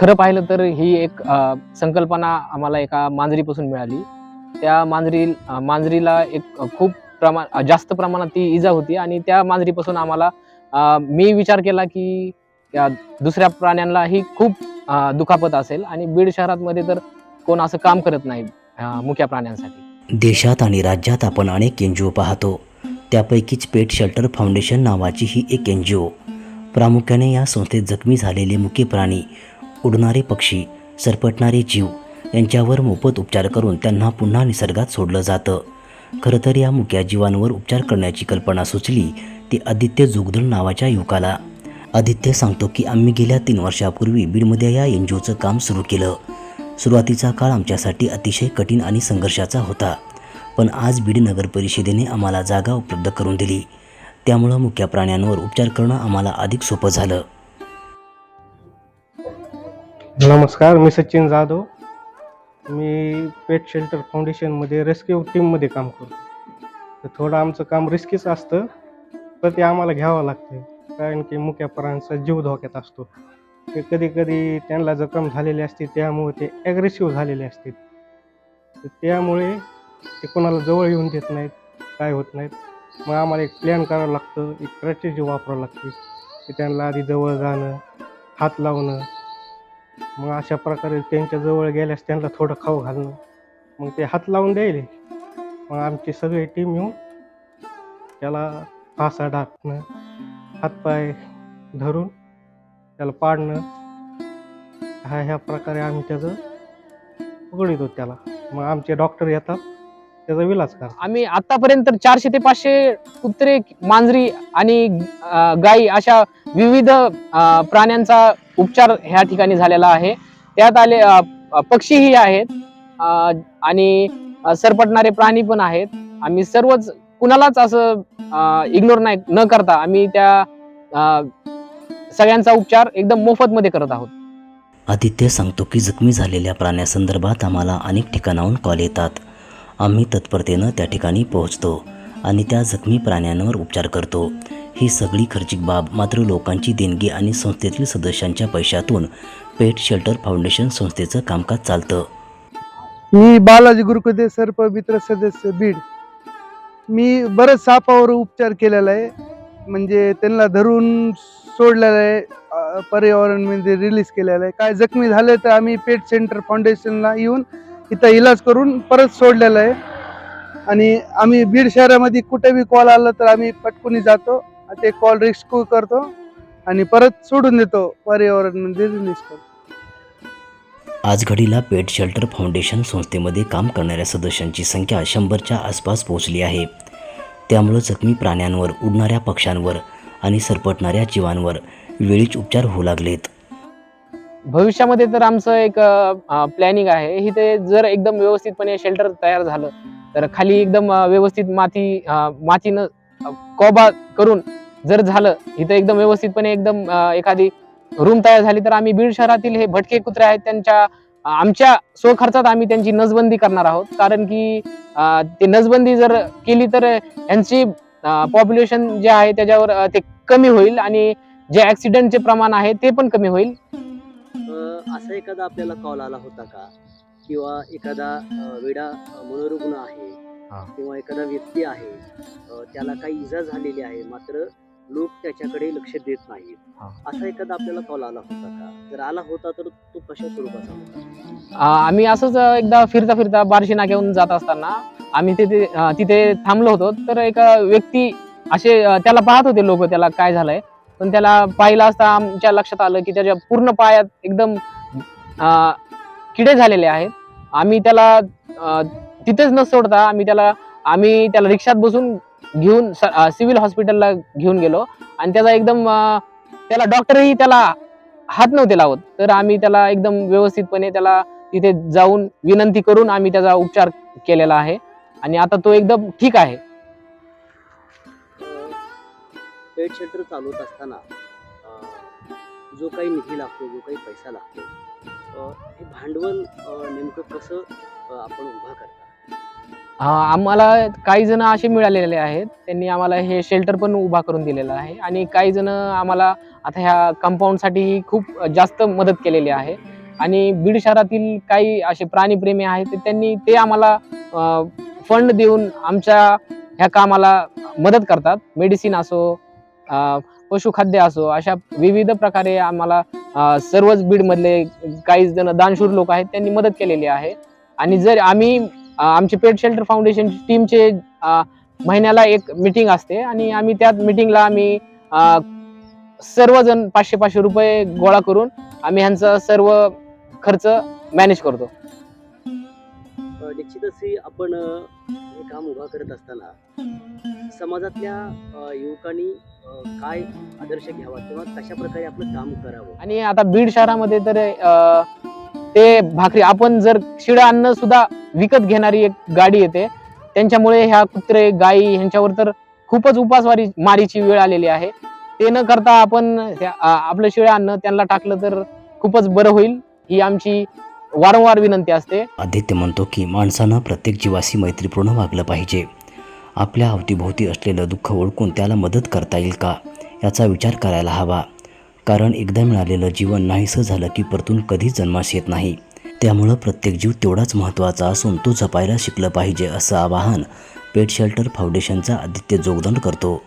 खरं पाहिलं तर ही एक संकल्पना आम्हाला एका मांजरीपासून मिळाली. त्या मांजरीला एक खूप जास्त प्रमाणात ती इजा होती आणि त्या मांजरीपासून आम्हाला मी विचार केला की त्या दुसऱ्या प्राण्यांनाही खूप दुखापत असेल आणि बीड शहरामध्ये तर कोण असं काम करत नाही मुक्या प्राण्यांसाठी. देशात आणि राज्यात आपण अनेक NGO पाहतो. त्यापैकीच पेट शेल्टर फाउंडेशन नावाची ही एक NGO प्रामुख्याने या संस्थेत जखमी झालेले मुके प्राणी, उडणारे पक्षी, सरपटणारे जीव यांच्यावर मोफत उपचार करून त्यांना पुन्हा निसर्गात सोडलं जातं. खरं तर या मुक्या जीवांवर उपचार करण्याची कल्पना सुचली ती आदित्य जोगदंड नावाच्या युवकाला. आदित्य सांगतो की आम्ही गेल्या 3 वर्षापूर्वी बीडमध्ये या NGOचं काम सुरू केलं. सुरुवातीचा काळ आमच्यासाठी अतिशय कठीण आणि संघर्षाचा होता, पण आज बीड नगर परिषदेने आम्हाला जागा उपलब्ध करून दिली. त्यामुळं मुक्या प्राण्यांवर उपचार करणं आम्हाला अधिक सोपं झालं. नमस्कार, मी सचिन जाधव. मी पेट शेल्टर फाउंडेशनमध्ये रेस्क्यू टीममध्ये काम करतो. तर थोडं आमचं काम रिस्कीच असतं, तर ते आम्हाला घ्यावं लागतं, कारण की मुक्या प्राण्यांचा जीव धोक्यात असतो. ते कधी कधी त्यांना जखम झालेली असते, त्यामुळे ते ॲग्रेसिव्ह झालेले असतात. तर त्यामुळे ते कोणाला जवळ येऊन देत नाहीत, काय होत नाहीत. मग आम्हाला एक प्लॅन करावं लागतं, एक स्ट्रॅटेजी वापरावं लागते की त्यांना आधी जवळ जाणं, हात लावणं, मग अशा प्रकारे त्यांच्या जवळ गेल्यास त्यांना थोडं खाऊ घालणं, मग ते हात लावून द्यायले. मग आमची सगळी टीम येऊन त्याला फासा टाकणं, हातपाय धरून त्याला पाडणं, ह्या प्रकारे आम्ही त्याचं पकडतो त्याला. मग आमचे डॉक्टर येतात, त्याचा इलाज करतात. आम्ही आतापर्यंत 400 ते 500 कुत्रे, मांजरी आणि गायी अशा विविध प्राण्यांचा उपचार ह्या ठिकाणी झालेला आहे. त्यात आले पक्षीही आहेत आणि सरपटणारे प्राणी पण आहेत. आम्ही सर्वच कुणालाच असं इग्नोर न करता आम्ही त्या सगळ्यांचा उपचार एकदम मोफत मध्ये करत आहोत. आदित्य सांगतो की जखमी झालेल्या प्राण्यासंदर्भात आम्हाला अनेक ठिकाणाहून कॉल येतात. आम्ही तत्परतेनं त्या ठिकाणी पोहोचतो आणि त्या जखमी प्राण्यांवर उपचार करतो. ही सगळी खर्चिक बाब मात्र लोकांची देणगी आणि संस्थेतील सदस्यांच्या पैशातून पेट शेल्टर फाउंडेशन संस्थेचं कामकाज चालतं. मी बालाजी गुरुकुदे सर्पमित्र सदस्य बीड. मी बरेच सापावर उपचार केलेला आहे, म्हणजे त्यांना धरून सोडलेलं आहे, पर्यावरणमध्ये रिलीज केलेलं आहे. काय जखमी झाले तर आम्ही पेट सेंटर फाउंडेशनला येऊन इथं इलाज करून परत सोडलेलं आहे. आणि आम्ही बीड शहरामध्ये कुठे बी कॉल आला तर आम्ही पटकून जातो, ते कॉल रेस्क्यू करतो आणि परत सोडून देतो, पर्यावरणमध्ये रिलीज करतो. आज घडीला पेट शेल्टर फाउंडेशन संस्थेमध्ये काम करणाऱ्या सदस्यांची संख्या 100च्या आसपास पोहोचली आहे. त्यामुळं जखमी प्राण्यांवर, उडणाऱ्या पक्ष्यांवर आणि सरपटणाऱ्या जीवांवर वेळीच उपचार होऊ लागलेत. भविष्यामध्ये तर आमचं एक प्लॅनिंग आहे. इथे जर एकदम व्यवस्थितपणे शेल्टर तयार झालं तर खाली एकदम व्यवस्थित मातीनं कोबा करून जर झालं, इथं एकदम व्यवस्थितपणे एकदम एखादी रूम तयार झाली तर आम्ही बीड शहरातील हे भटके कुत्रे आहेत त्यांच्या आमच्या स्वखर्चात आम्ही त्यांची नसबंदी करणार आहोत. कारण की ते नसबंदी जर केली तर यांची पॉप्युलेशन जे आहे त्याच्यावर ते कमी होईल आणि जे ऍक्सिडेंटचे प्रमाण आहे ते पण कमी होईल. असा एखादा आपल्याला कॉल आला होता का, किंवा एखादा वेडा मनोरुग्ण आहे किंवा एखादा व्यक्ती आहे, त्याला काही इजा झालेली आहे मात्र लोक त्याच्याकडे लक्ष देत नाहीत, असा एखादा आपल्याला कॉल आला होता का? जर आला होता तर तो कशा स्वरूपाचा होता? आम्ही असंच एकदा फिरता बार्शी नाक्याहून जात असताना आम्ही तिथे थांबलो होतो. तर एक व्यक्ती असे त्याला पाहत होते लोक, त्याला काय झालंय, पण त्याला पाहिलं असता आमच्या लक्षात आलं की त्याच्या पूर्ण पायात एकदम किडे झालेले आहेत. आम्ही त्याला तिथेच न सोडता आम्ही त्याला रिक्षात बसून घेऊन सिव्हिल हॉस्पिटलला घेऊन गेलो आणि त्याचा एकदम त्याला डॉक्टरही त्याला हात नव्हते लावत. तर आम्ही त्याला एकदम व्यवस्थितपणे त्याला तिथे जाऊन विनंती करून आम्ही त्याचा उपचार केलेला आहे आणि आता तो एकदम ठीक आहे. पेट शेल्टर चालवत असताना जो काही निधी लागतो, जो काही पैसा लागतो, हे भांडवल नेमकं कसं आपण उभा करता? आम्हाला काही जण असे मिळालेले आहेत, त्यांनी आम्हाला हे शेल्टर पण उभा करून दिलेलं आहे आणि काही जण आम्हाला आता ह्या कंपाऊंडसाठी खूप जास्त मदत केलेली आहे. आणि बीड शहरातील काही असे प्राणीप्रेमी आहेत तर त्यांनी ते आम्हाला फंड देऊन आमच्या ह्या कामाला मदत करतात. मेडिसिन असो, पशुखाद्य असो, अशा विविध प्रकारे आम्हाला सर्वच बीडमधले काही जण दानशूर लोक आहेत त्यांनी मदत केलेली आहे. आणि जर आम्ही आमची पेट शेल्टर फाउंडेशन टीमचे महिन्याला एक मीटिंग असते आणि आम्ही त्या मीटिंगला आम्ही सर्वजण 500-500 रुपये गोळा करून आम्ही ह्यांचा सर्व खर्च मॅनेज करतो. निश्चितच ही आपण हे काम उभा करत असताना समाजातल्या युवकांनी काय आदर्श घ्यावा किंवा कशा प्रकारे आपलं काम करावं. आणि आता बीड शहरामध्ये तर ते भाकरी आपण जर शिळं अन्न सुद्धा विकत घेणारी एक गाडी येते. त्यांच्यामुळे ह्या कुत्रे गायी ह्यांच्यावर तर खूपच मारीची वेळ आलेली आहे. ते न करता आपण आपलं शिळं अन्न त्यांना टाकलं तर खूपच बरं होईल, ही आमची वारंवार विनंती असते. आदित्य म्हणतो की माणसानं प्रत्येक जीवाशी मैत्रीपूर्ण वागलं पाहिजे. आपल्या अवतीभोवती असलेलं दुःख ओळखून त्याला मदत करता येईल का याचा विचार करायला हवा. कारण एकदा मिळालेलं जीवन नाहीसं झालं की परतून कधीच जन्मास येत नाही. त्यामुळं प्रत्येक जीव तेवढाच महत्त्वाचा असून तो जपायला शिकलं पाहिजे असं आवाहन पेट शेल्टर फाउंडेशनचा आदित्य जोगदंड करतो.